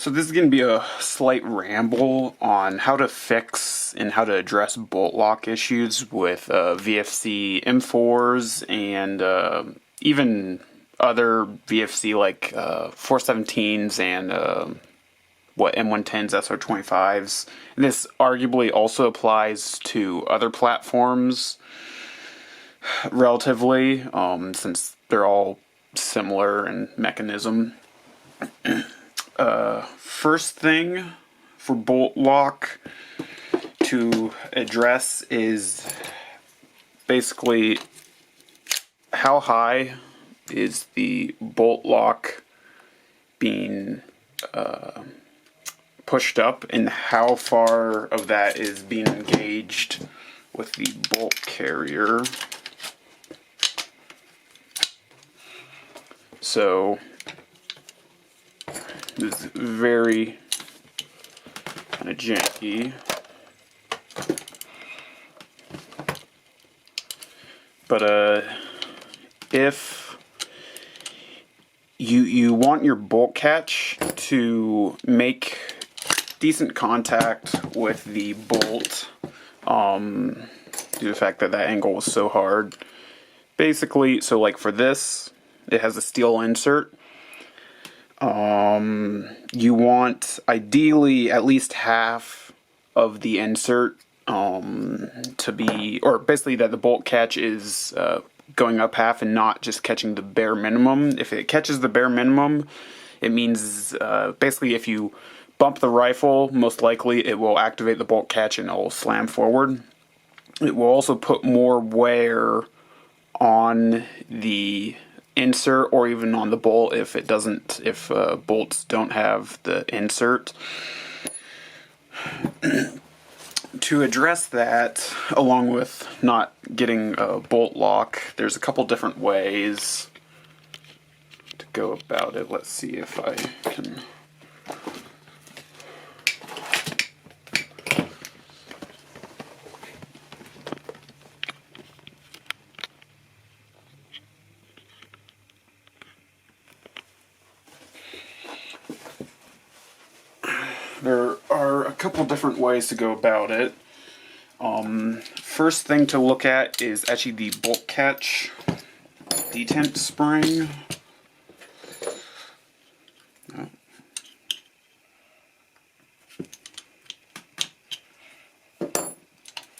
So this is going to be a slight ramble on how to fix and how to address bolt lock issues with VFC M4s and even other VFC like 417s and M110s, SR25s. And this arguably also applies to other platforms relatively, since they're all similar in mechanism. First thing for bolt lock to address is basically how high is the bolt lock being pushed up and how far of that is being engaged with the bolt carrier. So this is very kind of janky, but if you want your bolt catch to make decent contact with the bolt, due to the fact that that angle was so hard, basically, so like for this, it has a steel insert. You want ideally at least half of the insert to be, or basically that the bolt catch is going up half and not just catching the bare minimum. If it catches the bare minimum, it means basically if you bump the rifle, most likely it will activate the bolt catch and it will slam forward. It will also put more wear on the insert or even on the bolt if it doesn't, if bolts don't have the insert. To address that, along with not getting a bolt lock, there's a couple different ways to go about it. Let's see if I can. There are a couple different ways to go about it. First thing to look at is actually the bolt catch detent spring.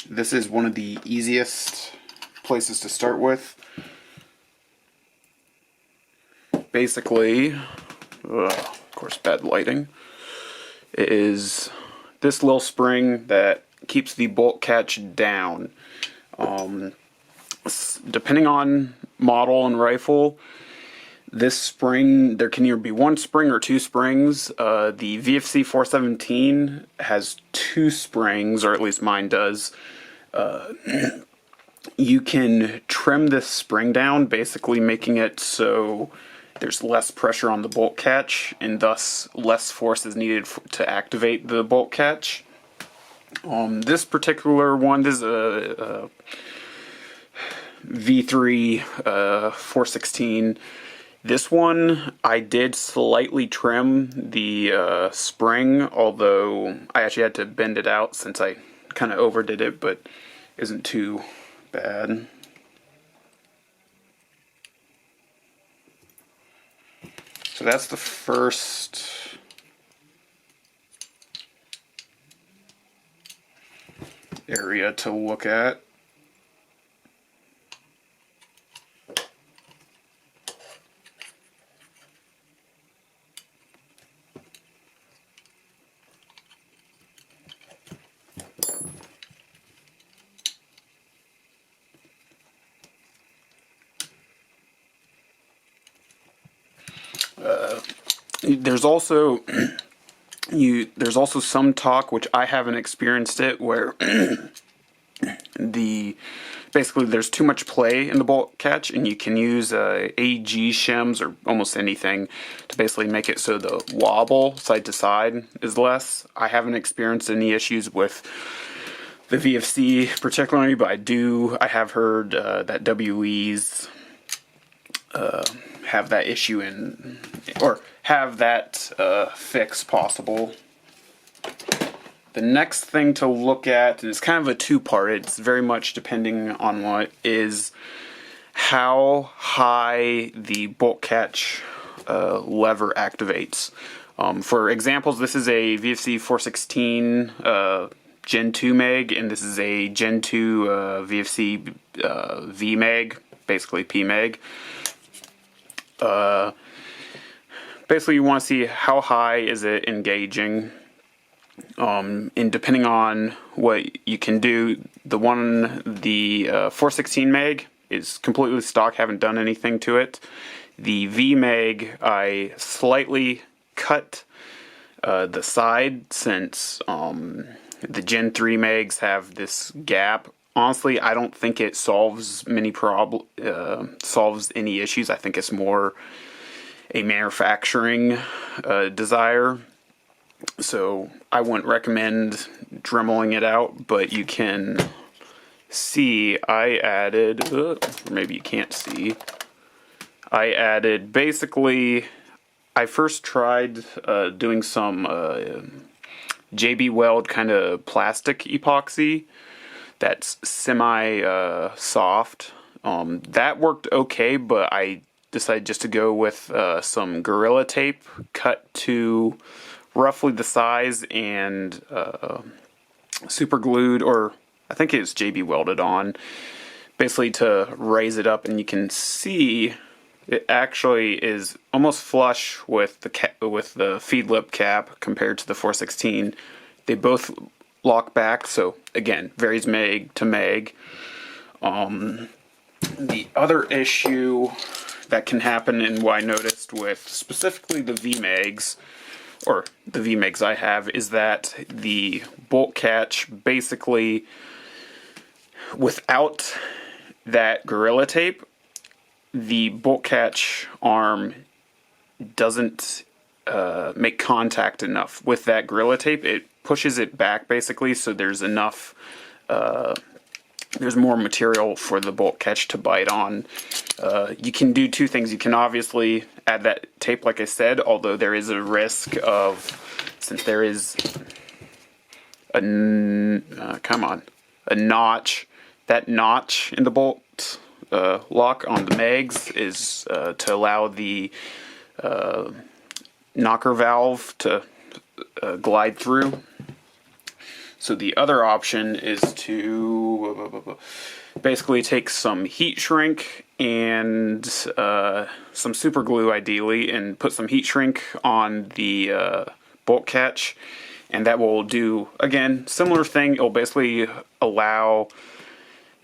This is one of the easiest places to start with. Basically, of course, bad lighting. It is this little spring that keeps the bolt catch down. Depending on model and rifle, this spring, there can either be one spring or two springs. The VFC 417 has two springs, or at least mine does. You can trim this spring down, basically making it so there's less pressure on the bolt catch, and thus less force is needed to activate the bolt catch. This particular one, this is a V3 416. This one, I did slightly trim the spring, although I actually had to bend it out since I kind of overdid it, but isn't too bad. So that's the first area to look at. There's also there's also some talk, which I haven't experienced it, where basically there's too much play in the bolt catch, and you can use AG shims or almost anything to basically make it so the wobble side to side is less. I haven't experienced any issues with the VFC particularly, but I have heard that WEs have that issue or have that fix possible. The next thing to look at, and it's kind of a two-part, it's very much depending on what, is how high the bolt catch lever activates. For examples, this is a VFC 416 Gen 2 mag, and this is a Gen 2 VFC V mag, basically P mag. Basically, you want to see how high is it engaging. And depending on what you can do, the 416 mag is completely stock, haven't done anything to it. The V mag, I slightly cut the side since the Gen 3 mags have this gap. Honestly, I don't think it solves solves any issues. I think it's more a manufacturing desire. So I wouldn't recommend dremeling it out, but you can see I added, or maybe you can't see, I added basically, I first tried doing some JB Weld kind of plastic epoxy that's semi-soft. That worked okay, but I decided just to go with some Gorilla Tape cut to roughly the size and super glued, or I think it's JB welded on, basically to raise it up, and you can see it actually is almost flush with the feed lip cap compared to the 416. They both lock back, so again, varies mag to mag. The other issue that can happen, and what I noticed with specifically the VMAGs, or the VMAGs I have, is that the bolt catch basically, without that Gorilla Tape, the bolt catch arm doesn't make contact enough with that Gorilla Tape. It pushes it back basically, so there's enough, there's more material for the bolt catch to bite on. You can do two things. You can obviously add that tape, like I said, although there is a risk of, since there is a notch, that notch in the bolt lock on the mags is to allow the knocker valve to glide through. So the other option is to basically take some heat shrink and some super glue ideally, and put some heat shrink on the bolt catch, and that will do, again, similar thing. It'll basically allow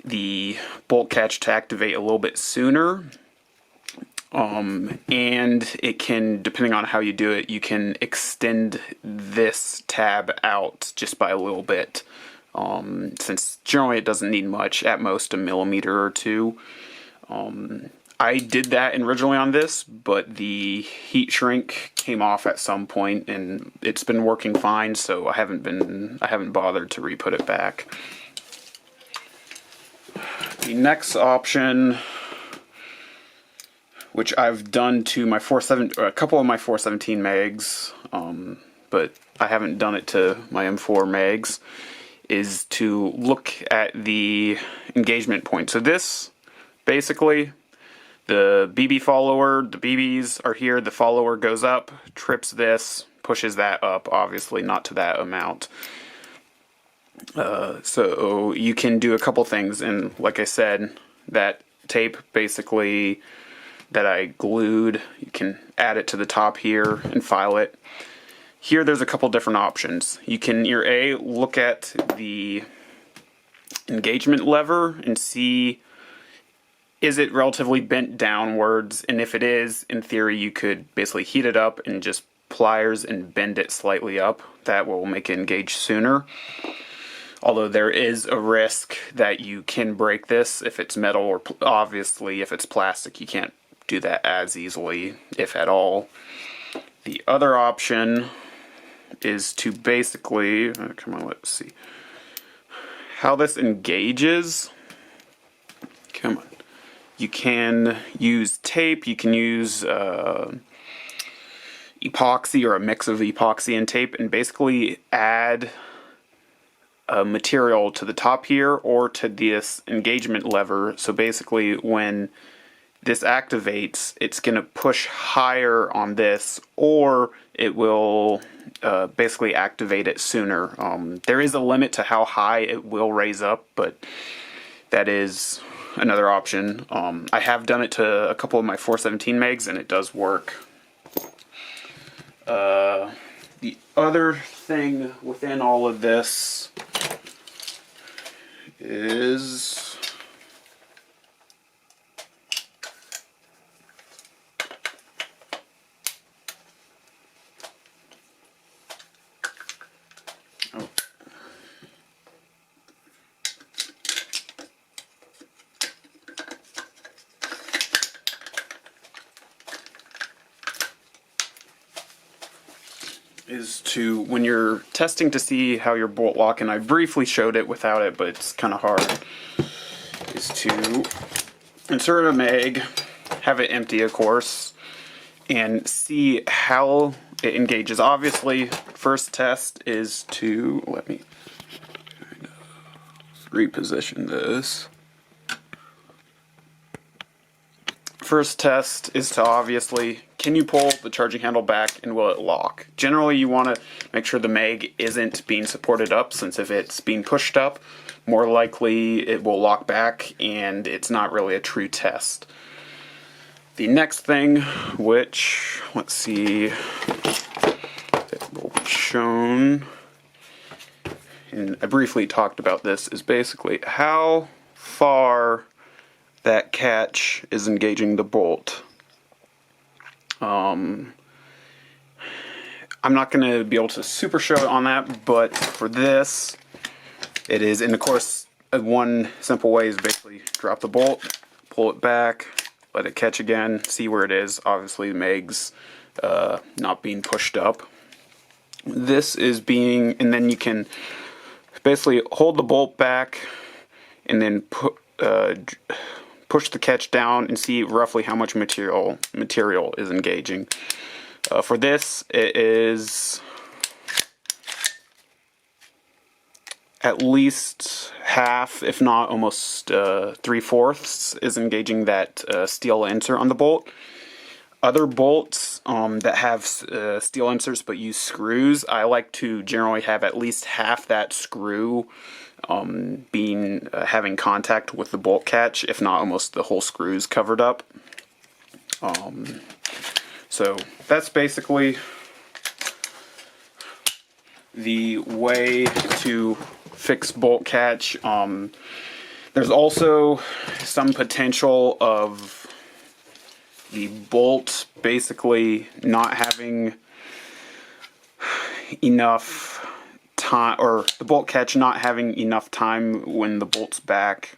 the bolt catch to activate a little bit sooner. And it can, depending on how you do it, you can extend this tab out just by a little bit. Since generally it doesn't need much, at most a millimeter or two. I did that originally on this, but the heat shrink came off at some point, and it's been working fine, so I haven't bothered to re-put it back. The next option, which I've done to my a couple of my 417 mags, but I haven't done it to my M4 mags, is to look at the engagement point. So this, basically, the BB follower, the BBs are here, the follower goes up, trips this, pushes that up, obviously not to that amount. So you can do a couple things, and like I said, that tape basically that I glued, you can add it to the top here and file it. Here there's a couple different options. You can either A, look at the engagement lever and see, is it relatively bent downwards, and if it is, in theory you could basically heat it up and just pliers and bend it slightly up. That will make it engage sooner. Although there is a risk that you can break this if it's metal, or obviously if it's plastic you can't do that as easily, if at all. The other option is to basically, come on, let's see how this engages. Come on. You can use tape, you can use epoxy or a mix of epoxy and tape and basically add a material to the top here or to this engagement lever. So basically when this activates, it's going to push higher on this, or it will basically activate it sooner. There is a limit to how high it will raise up, but that is another option. I have done it to a couple of my 417 megs and it does work. The other thing within all of this is to, when you're testing to see how your bolt lock, and I briefly showed it without it, but it's kind of hard, is to insert a mag, have it empty of course, and see how it engages. Obviously, first test is to, let me kind of reposition this. First test is to obviously, can you pull the charging handle back and will it lock? Generally you want to make sure the mag isn't being supported up, since if it's being pushed up, more likely it will lock back and it's not really a true test. The next thing, which, let's see, it will be shown, and I briefly talked about this, is basically how far that catch is engaging the bolt. I'm not going to be able to super show it on that, but for this, it is, and of course, one simple way is basically drop the bolt, pull it back, let it catch again, see where it is. Obviously, the mag's not being pushed up. This is being, and then you can basically hold the bolt back and then push the catch down and see roughly how much material is engaging. For this, it is at least half, if not almost 3/4 is engaging that steel insert on the bolt. Other bolts that have steel inserts but use screws, I like to generally have at least half that screw having contact with the bolt catch, if not almost the whole screws covered up. So that's basically the way to fix bolt catch. There's also some potential of the bolt basically not having enough time, or the bolt catch not having enough time when the bolt's back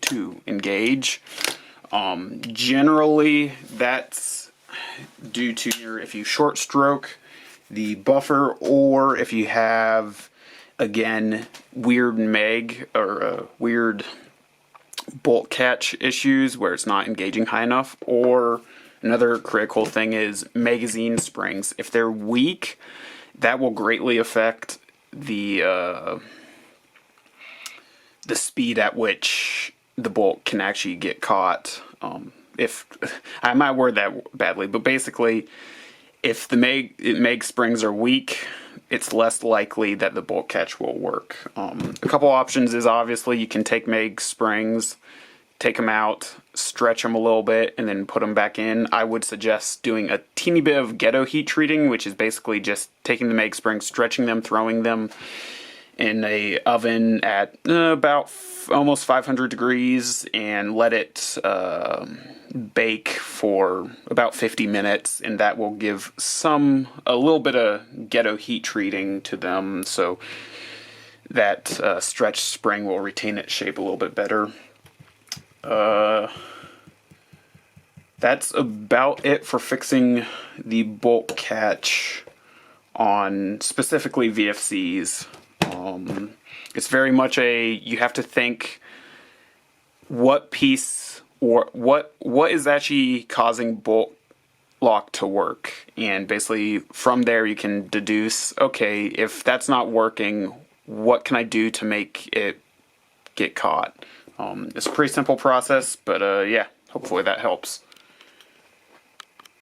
to engage. Generally that's due to if you short stroke the buffer, or if you have, again, weird mag or weird bolt catch issues where it's not engaging high enough. Or another critical thing is magazine springs. If they're weak, that will greatly affect the speed at which the bolt can actually get caught. If I might word that badly, but basically, if the mag springs are weak, it's less likely that the bolt catch will work. A couple options is, obviously you can take mag springs, take them out, stretch them a little bit, and then put them back in. I would suggest doing a teeny bit of ghetto heat treating, which is basically just taking the mag springs, stretching them, throwing them in a oven at about almost 500 degrees and let it bake for about 50 minutes, and that will give a little bit of ghetto heat treating to them, so that stretched spring will retain its shape a little bit better. That's about it for fixing the bolt catch on specifically VFCs. It's very much you have to think what piece or what is actually causing bolt lock to work. And basically from there you can deduce, okay, if that's not working, what can I do to make it get caught? It's a pretty simple process, but yeah, hopefully that helps.